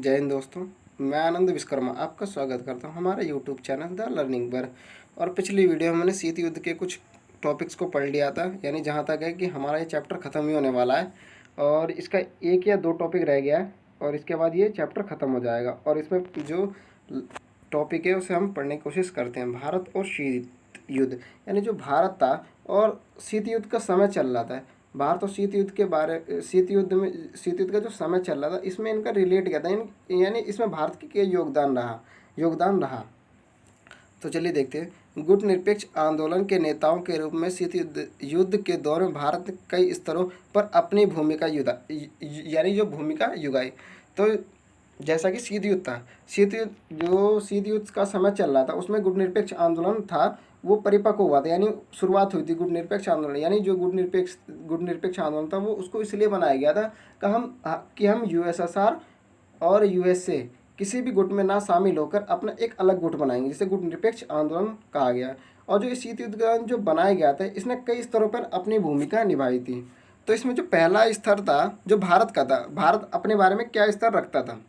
जय हिंद दोस्तों, मैं आनंद विश्वकर्मा आपका स्वागत करता हूं हमारे यूट्यूब चैनल द लर्निंग पर। और पिछली वीडियो में मैंने शीत युद्ध के कुछ टॉपिक्स को पढ़ लिया था, यानी जहां तक है कि हमारा ये चैप्टर ख़त्म ही होने वाला है और इसका एक या दो टॉपिक रह गया है और इसके बाद ये चैप्टर ख़त्म हो जाएगा। और इसमें जो टॉपिक है उसे हम पढ़ने की कोशिश करते हैं। भारत और शीत युद्ध, यानी जो भारत था और शीत युद्ध का समय चल रहा था। भारत और शीत युद्ध के बारे शीत युद्ध का जो समय चल रहा था, इसमें इनका रिलेट क्या था, यानी इसमें भारत की क्या योगदान रहा। तो चलिए देखते हैं। गुट निरपेक्ष आंदोलन के नेताओं के रूप में शीत युद्ध के दौर में भारत ने कई स्तरों पर अपनी भूमिका यानी जो भूमिका युगाई। तो जैसा कि शीत युद्ध था, शीत युद्ध का समय चल रहा था, उसमें गुट निरपेक्ष आंदोलन था, वो परिपक्व हुआ था, यानी शुरुआत हुई थी गुट निरपेक्ष आंदोलन। यानी जो गुट निरपेक्ष आंदोलन था वो उसको इसलिए बनाया गया था कि हम यूएसएसआर और यूएसए किसी भी गुट में ना शामिल होकर अपना एक अलग गुट बनाएंगे, जिसे गुट निरपेक्ष आंदोलन कहा गया। और जो इस शीत युद्ध का जो बनाया गया था, इसने कई स्तरों पर अपनी भूमिका निभाई थी। तो इसमें जो पहला स्तर था जो भारत का था, भारत अपने बारे में क्या स्तर रखता था,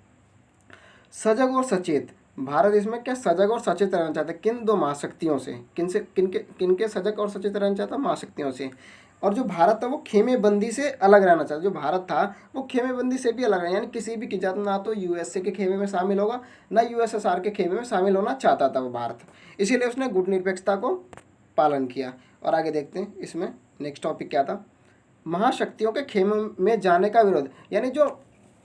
सजग और सचेत। भारत इसमें क्या सजग और सचेत रहना चाहता है, किन दो महाशक्तियों से, किनके सजग और सचेत रहना चाहता, महाशक्तियों से। और जो भारत था वो खेमेबंदी से अलग रहना चाहता, जो भारत था वो खेमेबंदी से भी अलग रहा, यानी किसी भी की जात ना तो यूएसए के खेमे में शामिल होगा ना यूएसएसआर के खेमे में शामिल होना चाहता था वो भारत। इसीलिए उसने गुट निरपेक्षता को पालन किया। और आगे देखते हैं इसमें नेक्स्ट टॉपिक क्या था, महाशक्तियों के खेमे में जाने का विरोध। यानी जो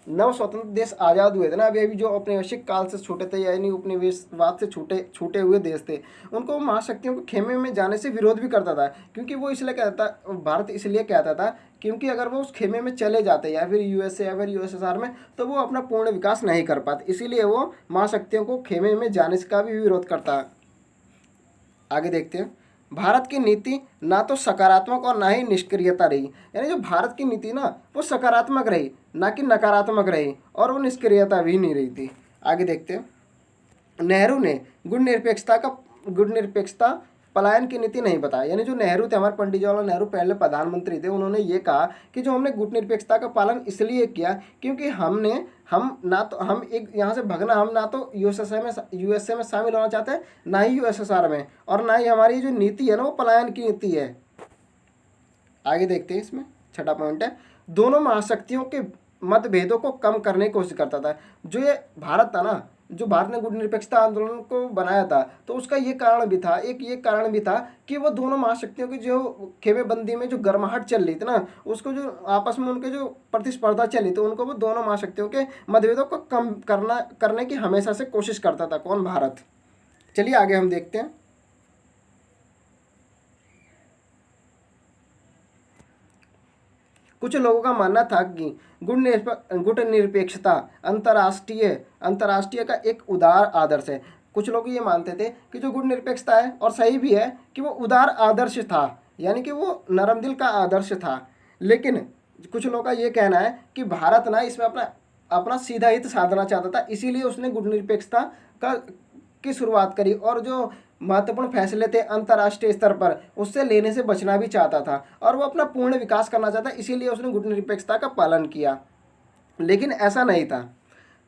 नव स्वतंत्र देश आज़ाद हुए थे ना, अभी जो औपनिवेशिक काल से छूटे थे, यानी उपनिवेशवाद से छूटे हुए देश थे, उनको महाशक्तियों के खेमे में जाने से विरोध भी करता था। क्योंकि वो इसलिए कहता था, भारत इसलिए कहता था क्योंकि अगर वो उस खेमे में चले जाते या फिर यूएसए या फिर यूएसएसआर में, तो वो अपना पूर्ण विकास नहीं कर पाते, इसीलिए वो महाशक्तियों को खेमे में जाने का भी विरोध करता है। आगे देखते हैं। भारत की नीति ना तो सकारात्मक और ना ही निष्क्रियता रही, यानी जो भारत की नीति ना वो सकारात्मक रही ना कि नकारात्मक रही, और वो निष्क्रियता भी नहीं रही थी। आगे देखते हैं। नेहरू ने गुट निरपेक्षता पलायन की नीति नहीं बताया, यानी जो नेहरू थे, हमारे पंडित जवाहरलाल नेहरू पहले प्रधानमंत्री थे, उन्होंने ये कहा कि जो हमने गुट निरपेक्षता का पालन इसलिए किया क्योंकि हम एक यहाँ से भगना, हम ना तो यूएसए में शामिल होना चाहते हैं, ना ही यूएसएसआर में, और ना ही हमारी जो नीति है ना वो पलायन की नीति है। आगे देखते हैं। इसमें छठा पॉइंट है, दोनों महाशक्तियों के मतभेदों को कम करने की कोशिश करता था। जो ये भारत था ना, जो भारत ने गुट निरपेक्षता आंदोलन को बनाया था, तो उसका ये कारण भी था कि वो दोनों महाशक्तियों की जो खेमेबंदी में जो गर्माहट चल रही थी ना, उसको जो आपस में उनके जो प्रतिस्पर्धा चली थी, उनको वो दोनों महाशक्तियों के मतभेदों को कम करने की हमेशा से कोशिश करता था। कौन? भारत। चलिए आगे हम देखते हैं। कुछ लोगों का मानना था कि गुट निरपेक्षता अंतर्राष्ट्रीय का एक उदार आदर्श है। कुछ लोग ये मानते थे कि जो गुट निरपेक्षता है, और सही भी है कि वो उदार आदर्श था, यानी कि वो नरम दिल का आदर्श था। लेकिन कुछ लोगों का ये कहना है कि भारत ना इसमें अपना सीधा हित साधना चाहता था, इसीलिए उसने गुट निरपेक्षता की शुरुआत करी, और जो महत्वपूर्ण फैसले थे अंतर्राष्ट्रीय स्तर पर, उससे लेने से बचना भी चाहता था, और वो अपना पूर्ण विकास करना चाहता, इसीलिए उसने गुट निरपेक्षता का पालन किया। लेकिन ऐसा नहीं था,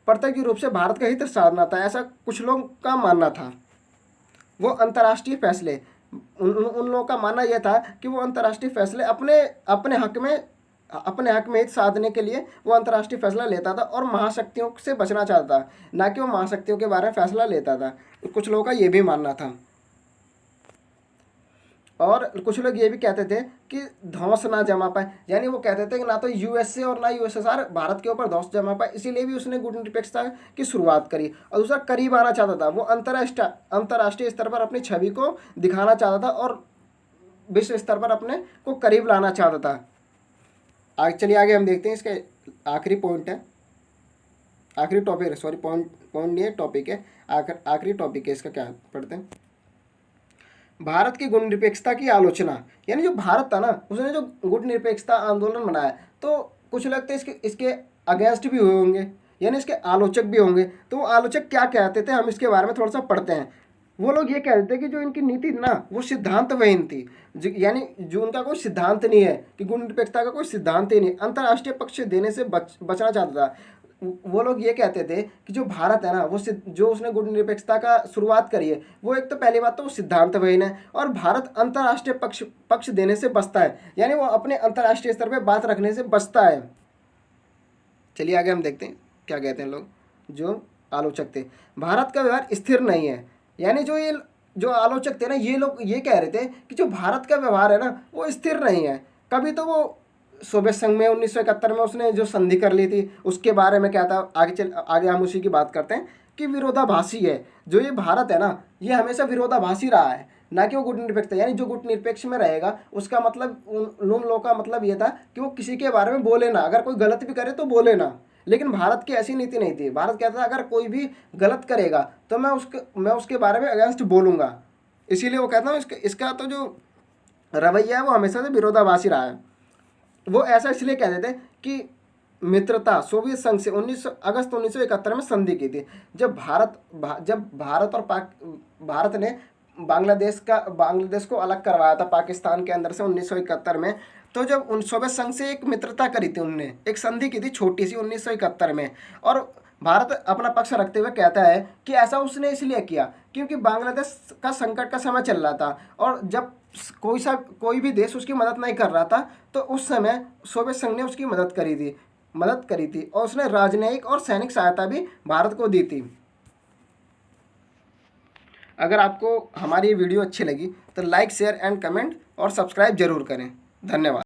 प्रत्यक्ष रूप से भारत का हित साधना था, ऐसा कुछ लोगों का मानना था। वो अंतर्राष्ट्रीय फैसले, उन लोगों का मानना यह था कि वो अंतर्राष्ट्रीय फैसले अपने हक में हित साधने के लिए वो अंतर्राष्ट्रीय फैसला लेता था, और महाशक्तियों से बचना चाहता था, ना कि वो महाशक्तियों के बारे में फैसला लेता था। कुछ लोगों का ये भी मानना था। और कुछ लोग ये भी कहते थे कि धौंस ना जमा पाए, यानी वो कहते थे कि ना तो यूएसए और ना यूएसएसआर भारत के ऊपर धौंस जमा पाए, इसीलिए भी उसने गुट निरपेक्षता की शुरुआत करी। और दूसरा, करीब आना चाहता था, वो अंतर्राष्ट्रीय स्तर पर अपनी छवि को दिखाना चाहता था और विश्व स्तर पर अपने को करीब लाना चाहता था। चलिए आगे हम देखते हैं। इसके आखिरी पॉइंट है, आखिरी टॉपिक है, सॉरी पॉइंट नहीं है, टॉपिक है, आखिरी टॉपिक है। इसका क्या पढ़ते हैं, भारत की गुट निरपेक्षता की आलोचना। यानी जो भारत था ना, उसने जो गुट निरपेक्षता आंदोलन बनाया, तो कुछ लगता है इसके अगेंस्ट भी हुए होंगे, यानी इसके आलोचक भी होंगे। तो वो आलोचक क्या कहते थे, हम इसके बारे में थोड़ा सा पढ़ते हैं। वो लोग ये कहते थे कि जो इनकी नीति ना वो सिद्धांतविहीन थी, यानी जो उनका कोई सिद्धांत नहीं है, कि गुट निरपेक्षता का कोई सिद्धांत ही नहीं, अंतर्राष्ट्रीय पक्ष देने से बचना चाहता था। वो लोग ये कहते थे कि जो भारत है ना, वो जो उसने गुट निरपेक्षता का शुरुआत करी है, वो एक तो पहली बात तो वो सिद्धांतहीन है, और भारत अंतर्राष्ट्रीय पक्ष देने से बचता है, यानी वो अपने अंतर्राष्ट्रीय स्तर पे बात रखने से बचता है। चलिए आगे हम देखते हैं क्या कहते हैं लोग, जो आलोचक थे। भारत का व्यवहार स्थिर नहीं है, यानी जो आलोचक थे ना, ये लोग ये कह रहे थे कि जो भारत का व्यवहार है ना, वो स्थिर नहीं है। कभी तो वो सोवियत संघ में 1971 में उसने जो संधि कर ली थी, उसके बारे में क्या था, आगे हम उसी की बात करते हैं कि विरोधाभासी है। जो ये भारत है ना, ये हमेशा विरोधाभासी रहा है, ना कि वो गुट निरपेक्ष था। यानी जो गुट निरपेक्ष में रहेगा, उसका मतलब उन लोगों का मतलब ये था कि वो किसी के बारे में बोले ना, अगर कोई गलत भी करे तो बोले ना। लेकिन भारत की ऐसी नीति नहीं थी। भारत कहता था अगर कोई भी गलत करेगा तो मैं उसके बारे में अगेंस्ट बोलूँगा। इसीलिए वो कहता हूँ इसका तो जो रवैया है वो हमेशा से विरोधाभासी रहा है। वो ऐसा इसलिए कहते थे कि मित्रता सोवियत संघ से 19 अगस्त 1971 में संधि की थी। जब भारत और भारत ने बांग्लादेश को अलग करवाया था पाकिस्तान के अंदर से 1971 में, तो जब उन सोवियत संघ से एक मित्रता करी थी, उनने एक संधि की थी छोटी सी 1971 में। और भारत अपना पक्ष रखते हुए कहता है कि ऐसा उसने इसलिए किया क्योंकि बांग्लादेश का संकट का समय चल रहा था, और जब कोई भी देश उसकी मदद नहीं कर रहा था, तो उस समय सोवियत संघ ने उसकी मदद करी थी और उसने राजनयिक और सैनिक सहायता भी भारत को दी थी। अगर आपको हमारी वीडियो अच्छी लगी तो लाइक, शेयर एंड कमेंट और सब्सक्राइब जरूर करें। धन्यवाद।